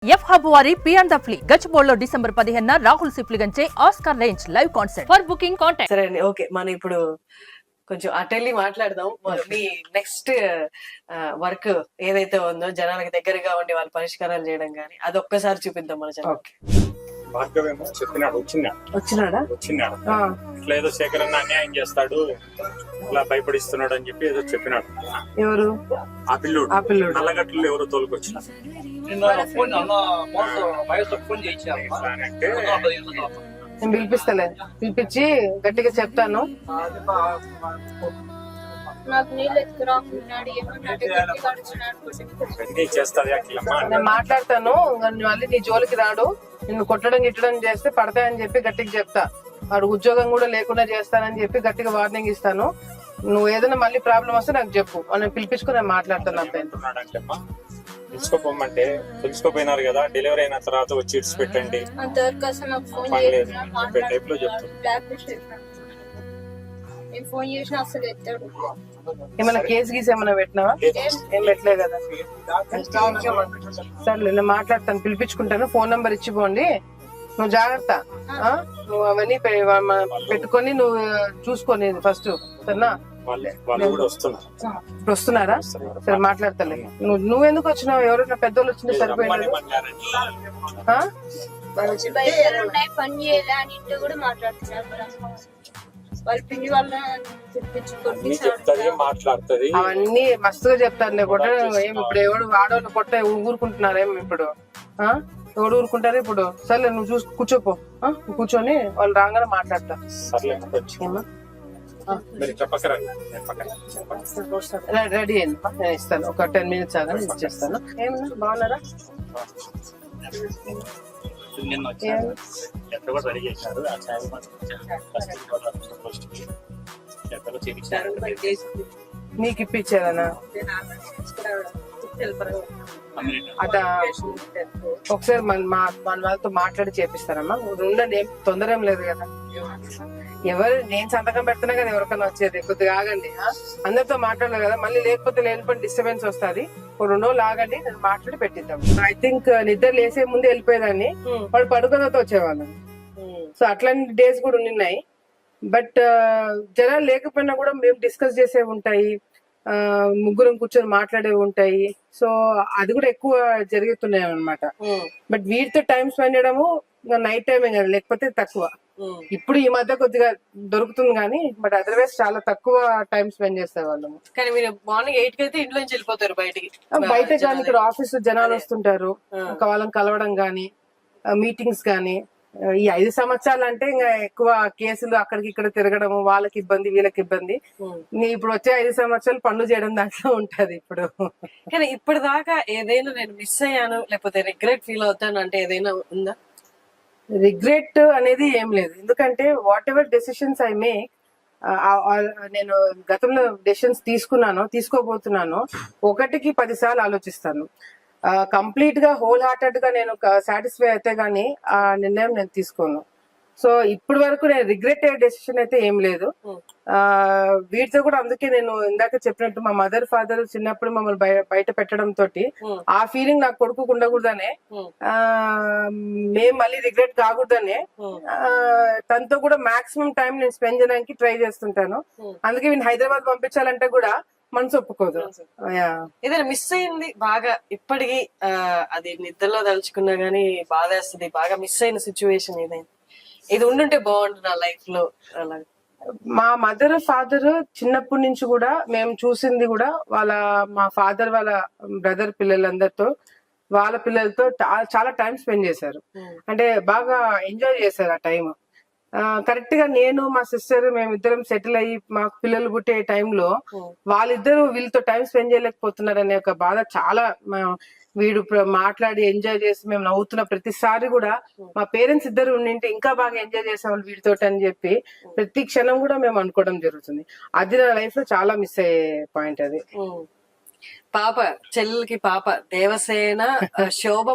F hub వారి పియాన్ ద ఫ్లీ గచ్చిబౌలిలో డిసెంబర్ 15న రాహుల్ సిప్లిగంచే Oscar range live concert. For booking contact. సరే అండి, ఓకే. మనం ఇప్పుడు కొంచెం అటెళ్ళి మాట్లాడదాం. మీ నెక్స్ట్ వర్క్ ఏదైతే ఉందో జనాలకు దగ్గరగా ఉండి వాళ్ళు పరిష్కారాలు చేయడం కానీ అది ఒక్కసారి చూపిద్దాం మన జనాలకి. భార్గవేమో చెప్పినాడు, వచ్చినాడా? ఇట్లా ఏదో శేఖర్ అన్న అన్యాయం చేస్తాడు, ఇలా భయపడిస్తున్నాడు అని చెప్పి ఏదో చెప్పినాడు. ఎవరు? ఆ పిల్లోడు నల్లగట్లు ఎవరో తోలుకొచ్చిన అంటే నేను పిలిపిస్తలే, పిలిపించి గట్టిగా చెప్తాను. నేను మాట్లాడతాను, మళ్ళీ నీ జోలికి రాడు. నిన్ను కొట్టడం గిట్టడం చేస్తే పడతాయని చెప్పి గట్టిగా చెప్తా. వాడు ఉద్యోగం కూడా లేకుండా చేస్తానని చెప్పి గట్టిగా వార్నింగ్ ఇస్తాను. నువ్వు ఏదైనా మళ్ళీ ప్రాబ్లం వస్తే నాకు చెప్పు, నేను పిలిపించుకుని నేను మాట్లాడతాను. తెలుసుకోపోమంటే తెలుసుకోపోయినారు కదా, డెలివరీ అయిన తర్వాత వచ్చి ఇడ్స్ పెట్టండి టైప్ లో చెప్తాను. ఏమైనా కేసు గీసి ఏమైనా పెట్టినావా? ఏం పెట్టలే కదా. సర్లే, నేను మాట్లాడతాను, పిలిపించుకుంటాను. Phone number ఇచ్చిపోండి. నువ్వు జాగ్రత్త, నువ్వు అవన్నీ పెట్టుకొని నువ్వు చూసుకోని ఫస్ట్, సరేనా? ఇప్పుడు వస్తున్నారా? సరే, మాట్లాడతలే. నువ్వెందుకు వచ్చినావు? ఎవరైనా పెద్దోళ్ళు వచ్చినా సరిపోయింది. అవన్నీ మస్తుగా చెప్తారులే. కొట్ట ఏం ఇప్పుడు ఎవడు ఆడవాళ్ళు కొట్ట ఊరుకుంటున్నారేం ఇప్పుడు? ఎవడు ఊరుకుంటారు ఇప్పుడు? సర్లే, నువ్వు చూసి కూర్చోపో. కూర్చొని వాళ్ళు రాగానే మాట్లాడతా. రెడీ అయింది, నేను ఇస్తాను. ఒక 10 minutes ఆగా ఇచ్చేస్తాను. ఏమన్నా బాగున్నారా? నీకు ఇప్పించారనా? అట ఒకసారి మన వాళ్ళతో మాట్లాడి చేపిస్తారమ్మా. ఉండండి, ఏం తొందర ఏం లేదు కదా. ఎవరు నేను సంతకం పెడుతున్నా కదా ఎవరికైనా వచ్చేది. కొద్దిగా ఆగండి, అందరితో మాట్లాడలేదు కదా. మళ్ళీ లేకపోతే లేనిపోయిన డిస్టర్బెన్స్ వస్తుంది. 2 రోజులు ఆగండి, నేను మాట్లాడి పెట్టిద్దాం. ఐ థింక్ నిద్ర లేసే ముందే వెళ్ళిపోయేదాన్ని, వాడు పడుకోతో వచ్చేవాళ్ళం. సో అట్లాంటి డేస్ కూడా ఉన్నాయి. బట్ జనాలు లేకపోయినా కూడా మేము డిస్కస్ చేసేవి ఉంటాయి, ముగ్గురం కూర్చొని మాట్లాడేవి ఉంటాయి. సో అది కూడా ఎక్కువ జరుగుతున్నాయి అనమాట. బట్ వీటితో టైం స్పెండ్ చేయడము నైట్ టైమే కదా, లేకపోతే తక్కువ. ఇప్పుడు ఈ మధ్య కొద్దిగా దొరుకుతుంది కానీ, బట్ అదర్వైజ్ చాలా తక్కువ టైం స్పెండ్ చేసే వాళ్ళము. కానీ మీరు మార్నింగ్ 8 కి అయితే ఇంట్లో నుంచి వెళ్ళిపోతారు బయటికి. బయట కానీ ఇక్కడ ఆఫీస్ జనాలు వస్తుంటారు, వాళ్ళని కలవడం గానీ, మీటింగ్స్ గానీ. ఈ 5 సంవత్సరాలు అంటే ఇంకా ఎక్కువ కేసులు అక్కడికి ఇక్కడ తిరగడం, వాళ్ళకి ఇబ్బంది వీళ్ళకి ఇబ్బంది. ఇప్పుడు వచ్చే 5 సంవత్సరాలు పనులు చేయడం దాంట్లో ఉంటది ఇప్పుడు. కానీ ఇప్పటిదాకా ఏదైనా నేను మిస్ అయ్యాను లేకపోతే రిగ్రెట్ ఫీల్ అవుతాను అంటే ఏదైనా ఉందా? రిగ్రెట్ అనేది ఏం లేదు. ఎందుకంటే what ever decisions I make, నేను గతంలో డెసిషన్స్ తీసుకోబోతున్నాను, 1కి 10 సార్లు ఆలోచిస్తాను. కంప్లీట్ గా హోల్ హార్టెడ్ గా నేను సాటిస్ఫై అయితే గానీ ఆ నిర్ణయం నేను తీసుకోను. సో ఇప్పటి వరకు నేను రిగ్రెట్ అయ్యే డెసిషన్ అయితే ఏం లేదు. వీటితో కూడా అందుకే నేను ఇందాక చెప్పినట్టు మా మదర్ ఫాదర్ చిన్నప్పుడు మమ్మల్ని బయట పెట్టడం తోటి ఆ ఫీలింగ్ నాకు కొడుకు ఉండకూడదనే, మేము మళ్ళీ రిగ్రెట్ కాకూడదనే తనతో కూడా మాక్సిమం టైం నేను స్పెండ్ చేయడానికి ట్రై చేస్తుంటాను. అందుకే నేను హైదరాబాద్ పంపించాలంటే కూడా మనసు ఒప్పుకోదు. ఏదైనా మిస్ అయింది బాగా ఇప్పటికి, అది నిద్రలో తలుచుకున్నా గానీ బాధేస్తుంది, బాగా మిస్ అయిన సిచ్యువేషన్ ఏదైనా ఇది ఉండుంటే బాగుంటుంది నా లైఫ్ లో? అలా మా మదర్ ఫాదర్ చిన్నప్పటి నుంచి కూడా మేము చూసింది కూడా మా ఫాదర్ వాళ్ళ బ్రదర్ పిల్లలందరితో, వాళ్ళ పిల్లలతో చాలా టైం స్పెండ్ చేశారు. అంటే బాగా ఎంజాయ్ చేశారు ఆ టైం. కరెక్ట్ గా నేను మా సిస్టర్ మేమిద్దరం సెటిల్ అయ్యి మాకు పిల్లలు పుట్టే టైంలో వాళ్ళిద్దరూ వీళ్ళతో టైం స్పెండ్ చేయలేకపోతున్నారు అనే ఒక బాధ చాలా. వీడు మాట్లాడి ఎంజాయ్ చేసి మేము నవ్వుతున్న ప్రతిసారి కూడా మా పేరెంట్స్ ఇద్దరు ఉండింటే ఇంకా బాగా ఎంజాయ్ చేసేవాళ్ళు వీడితో అని చెప్పి ప్రతి క్షణం కూడా మేము అనుకోవడం జరుగుతుంది. అది నా లైఫ్ లో చాలా మిస్ అయ్యే పాయింట్. అది పాప చెల్లెలకి పాప దేవసేన శోభ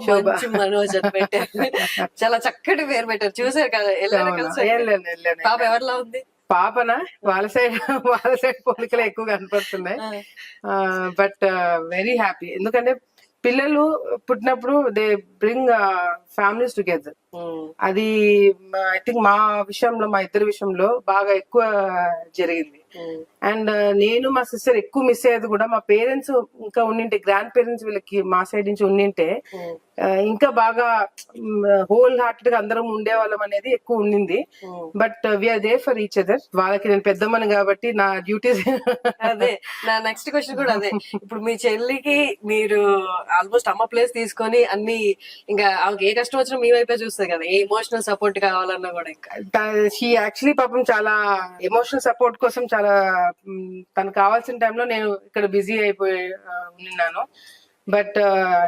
మనోజ్ అని పెట్టారు. చాలా చక్కటి పేరు పెట్టారు. చూసారు కదా? పాప ఎవరిలా ఉంది? పాపన వాళ్ళ సైడ్ పోలికలు ఎక్కువ కనపడుతున్నాయి. But very happy. ఎందుకంటే పిల్లలు పుట్టినప్పుడు దే బ్రింగ్ ఫ్యామిలీస్ టుగెదర్. అది ఐ థింక్ మా విషయంలో, మా ఇద్దరి విషయంలో బాగా ఎక్కువ జరిగింది. అండ్ నేను మా సిస్టర్ ఎక్కువ మిస్ అయ్యేది కూడా మా పేరెంట్స్ ఇంకా ఉండింటే, గ్రాండ్ పేరెంట్స్ వీళ్ళకి మా సైడ్ నుంచి ఉండింటే ఇంకా బాగా హోల్ హార్టెడ్ గా అందరం ఉండేవాళ్ళం అనేది ఎక్కువ ఉండింది. But we are there for each other. వాళ్ళకి నేను పెద్దమ్మని కాబట్టి నా డ్యూటీస్. అదే నా నెక్స్ట్ క్వశ్చన్ కూడా అదే. ఇప్పుడు మీ చెల్లికి మీరు ఆల్మోస్ట్ అమ్మ ప్లేస్ తీసుకొని అన్ని, ఇంకా ఆమెకి ఏ కష్టం వచ్చినా మీ వైపే చూస్తుంది కదా, ఏ ఎమోషనల్ సపోర్ట్ కావాలన్నా కూడా. ఇంకా షీ యాక్చువల్లీ పాపం చాలా ఎమోషనల్ సపోర్ట్ కోసం చాలా తనకు కావాల్సిన టైంలో నేను ఇక్కడ బిజీ అయిపోయి ఉన్నాను. But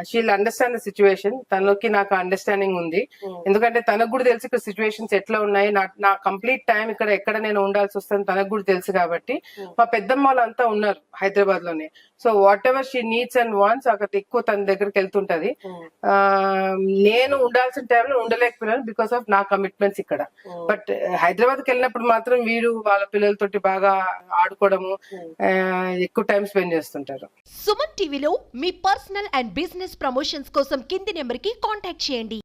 she'll understand the situation. తనకి నాకు అండర్స్టాండింగ్ ఉంది. ఎందుకంటే తనకు కూడా తెలుసు ఇక్కడ సిచ్యువేషన్స్ ఎట్లా ఉన్నాయి, నా కంప్లీట్ టైం ఇక్కడ ఎక్కడ నేను ఉండాల్సి వస్తుంది తనకు కూడా తెలుసు. కాబట్టి మా పెద్దమ్మ వాళ్ళంతా ఉన్నారు హైదరాబాద్ లోనే. So what ever she needs and wants అక్కడ ఎక్కువ తన దగ్గరికి వెళ్తుంటది. నేను ఉండాల్సిన టైంలో ఉండలేకపోయినాను బికాస్ ఆఫ్ నా కమిట్మెంట్స్ ఇక్కడ. బట్ హైదరాబాద్ కి వెళ్ళినప్పుడు మాత్రం వీడు వాళ్ళ పిల్లలతోటి బాగా ఆడుకోవడము, ఎక్కువ టైం స్పెండ్ చేస్తుంటారు. సుమన్ టీవీలో మీ పర్సనల్ అండ్ బిజినెస్ ప్రమోషన్స్ కోసం కింది నెంబర్ కి కాంటాక్ట్ చేయండి.